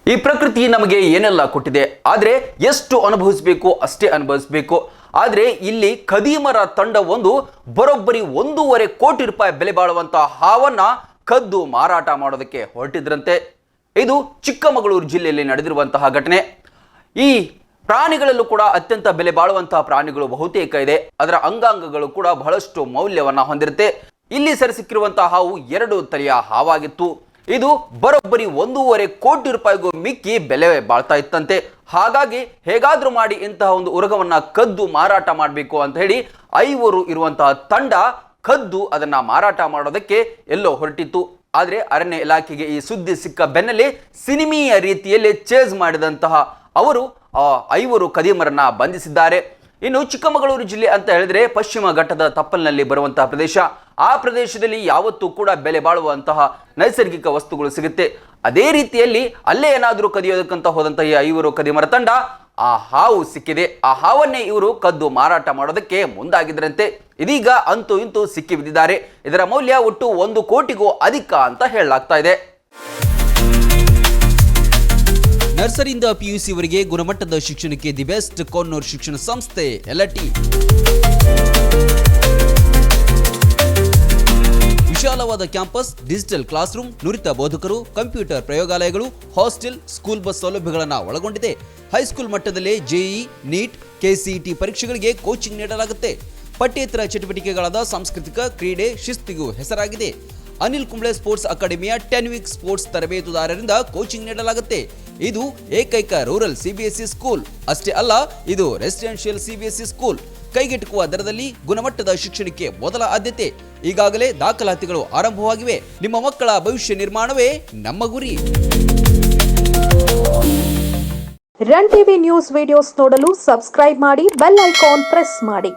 ಈ ಪ್ರಕೃತಿ ನಮಗೆ ಏನೆಲ್ಲ ಕೊಟ್ಟಿದೆ, ಆದರೆ ಎಷ್ಟು ಅನುಭವಿಸಬೇಕು ಅಷ್ಟೇ ಅನುಭವಿಸಬೇಕು. ಆದರೆ ಇಲ್ಲಿ ಖದೀಮರ ತಂಡವೊಂದು ಬರೋಬ್ಬರಿ 1.5 ಕೋಟಿ ರೂಪಾಯಿ ಬೆಲೆ ಬಾಳುವಂತಹ ಹಾವನ್ನ ಕದ್ದು ಮಾರಾಟ ಮಾಡೋದಕ್ಕೆ ಹೊರಟಿದ್ರಂತೆ. ಇದು ಚಿಕ್ಕಮಗಳೂರು ಜಿಲ್ಲೆಯಲ್ಲಿ ನಡೆದಿರುವಂತಹ ಘಟನೆ. ಈ ಪ್ರಾಣಿಗಳಲ್ಲೂ ಕೂಡ ಅತ್ಯಂತ ಬೆಲೆ ಬಾಳುವಂತಹ ಪ್ರಾಣಿಗಳು ಬಹುತೇಕ ಇದೆ. ಅದರ ಅಂಗಾಂಗಗಳು ಕೂಡ ಬಹಳಷ್ಟು ಮೌಲ್ಯವನ್ನ ಹೊಂದಿರುತ್ತೆ. ಇಲ್ಲಿ ಸೆರೆಸಿಕ್ಕಿರುವಂತಹ ಹಾವು 2 ತಲೆಯ ಹಾವಾಗಿತ್ತು. ಇದು ಬರೋಬ್ಬರಿ 1.5 ಕೋಟಿ ರೂಪಾಯಿಗೂ ಮಿಕ್ಕಿ ಬೆಲೆ ಬಾಳ್ತಾ ಇತ್ತಂತೆ. ಹಾಗಾಗಿ ಹೇಗಾದ್ರೂ ಮಾಡಿ ಇಂತಹ ಒಂದು ಉರಗವನ್ನ ಕದ್ದು ಮಾರಾಟ ಮಾಡಬೇಕು ಅಂತ ಹೇಳಿ 5 ಇರುವಂತಹ ತಂಡ ಕದ್ದು ಅದನ್ನ ಮಾರಾಟ ಮಾಡೋದಕ್ಕೆ ಎಲ್ಲೋ ಹೊರಟಿತ್ತು. ಆದ್ರೆ ಅರಣ್ಯ ಇಲಾಖೆಗೆ ಈ ಸುದ್ದಿ ಸಿಕ್ಕ ಬೆನ್ನಲ್ಲೇ ಸಿನಿಮೀಯ ರೀತಿಯಲ್ಲಿ ಚೇಸ್ ಮಾಡಿದಂತಹ ಅವರು 5 ಖದೀಮರನ್ನ ಬಂಧಿಸಿದ್ದಾರೆ. ಇನ್ನು ಚಿಕ್ಕಮಗಳೂರು ಜಿಲ್ಲೆ ಅಂತ ಹೇಳಿದ್ರೆ ಪಶ್ಚಿಮ ಘಟ್ಟದ ತಪ್ಪಲಿನಲ್ಲಿ ಬರುವಂತಹ ಪ್ರದೇಶ. ಆ ಪ್ರದೇಶದಲ್ಲಿ ಯಾವತ್ತೂ ಕೂಡ ಬೆಲೆ ಬಾಳುವಂತಹ ನೈಸರ್ಗಿಕ ವಸ್ತುಗಳು ಸಿಗುತ್ತೆ. ಅದೇ ರೀತಿಯಲ್ಲಿ ಅಲ್ಲೇ ಏನಾದರೂ ಕದಿಯೋದಕ್ಕಂತ ಹೋದಂತಹ ಈ 5 ಖದೀಮರ ತಂಡ ಆ ಹಾವು ಸಿಕ್ಕಿದೆ. ಆ ಹಾವನ್ನೇ ಇವರು ಕದ್ದು ಮಾರಾಟ ಮಾಡೋದಕ್ಕೆ ಮುಂದಾಗಿದ್ರಂತೆ. ಇದೀಗ ಅಂತೂ ಇಂತೂ ಸಿಕ್ಕಿ ಬಿದ್ದಿದ್ದಾರೆ. ಇದರ ಮೌಲ್ಯ ಒಟ್ಟು 1 ಕೋಟಿಗೂ ಅಧಿಕ ಅಂತ ಹೇಳಲಾಗ್ತಾ ಇದೆ. ನರ್ಸರಿಯಿಂದ ಪಿಯುಸಿ ವರೆಗೆ ಗುಣಮಟ್ಟದ ಶಿಕ್ಷಣಕ್ಕೆ ದಿ ಬೆಸ್ಟ್ ಕೊನ್ನೂರು ಶಿಕ್ಷಣ ಸಂಸ್ಥೆ ಎಲ್ಟಿ. ವಿಶಾಲವಾದ ಕ್ಯಾಂಪಸ್, ಡಿಜಿಟಲ್ ಕ್ಲಾಸ್ ರೂಮ್, ನುರಿತ ಬೋಧಕರು, ಕಂಪ್ಯೂಟರ್ ಪ್ರಯೋಗಾಲಯಗಳು, ಹಾಸ್ಟೆಲ್, ಸ್ಕೂಲ್ ಬಸ್ ಸೌಲಭ್ಯಗಳನ್ನು ಒಳಗೊಂಡಿದೆ. ಹೈಸ್ಕೂಲ್ ಮಟ್ಟದಲ್ಲೇ ಜೆಇಇ, ನೀಟ್, ಕೆಸಿಇಟಿ ಪರೀಕ್ಷೆಗಳಿಗೆ ಕೋಚಿಂಗ್ ನೀಡಲಾಗುತ್ತೆ. ಪಠ್ಯೇತರ ಚಟುವಟಿಕೆಗಳಾದ ಸಾಂಸ್ಕೃತಿಕ, ಕ್ರೀಡೆ, ಶಿಸ್ತಿಗೂ ಹೆಸರಾಗಿದೆ. ಅನಿಲ್ ಕುಂಬ್ಳೆ ಸ್ಪೋರ್ಟ್ಸ್ ಅಕಾಡೆಮಿಯ 10 ವೀಕ್ ಸ್ಪೋರ್ಟ್ಸ್ ತರಬೇತುದಾರರಿಂದ ಕೋಚಿಂಗ್ ನೀಡಲಾಗುತ್ತೆ. ಇದು ಏಕೈಕ ರೂರಲ್ ಸಿಬಿಎಸ್ಇ ಸ್ಕೂಲ್ ಅಷ್ಟೇ ಅಲ್ಲ, ಇದು ರೆಸಿಡೆನ್ಷಿಯಲ್ ಸಿಬಿಎಸ್ಇ ಸ್ಕೂಲ್. ಕೈಗೆಟುಕುವ ದರದಲ್ಲಿ ಗುಣಮಟ್ಟದ ಶಿಕ್ಷಣಕ್ಕೆ ಮೊದಲ ಆದ್ಯತೆ. ಈಗಾಗಲೇ ದಾಖಲಾತಿಗಳು ಆರಂಭವಾಗಿವೆ. ನಿಮ್ಮ ಮಕ್ಕಳ ಭವಿಷ್ಯ ನಿರ್ಮಾಣವೇ ನಮ್ಮ ಗುರಿ. ರನ್ ಟಿವಿ ನ್ಯೂಸ್ ವಿಡಿಯೋಸ್ ನೋಡಲು ಸಬ್ಸ್ಕ್ರೈಬ್ ಮಾಡಿ, ಬೆಲ್ ಐಕಾನ್ ಪ್ರೆಸ್ ಮಾಡಿ.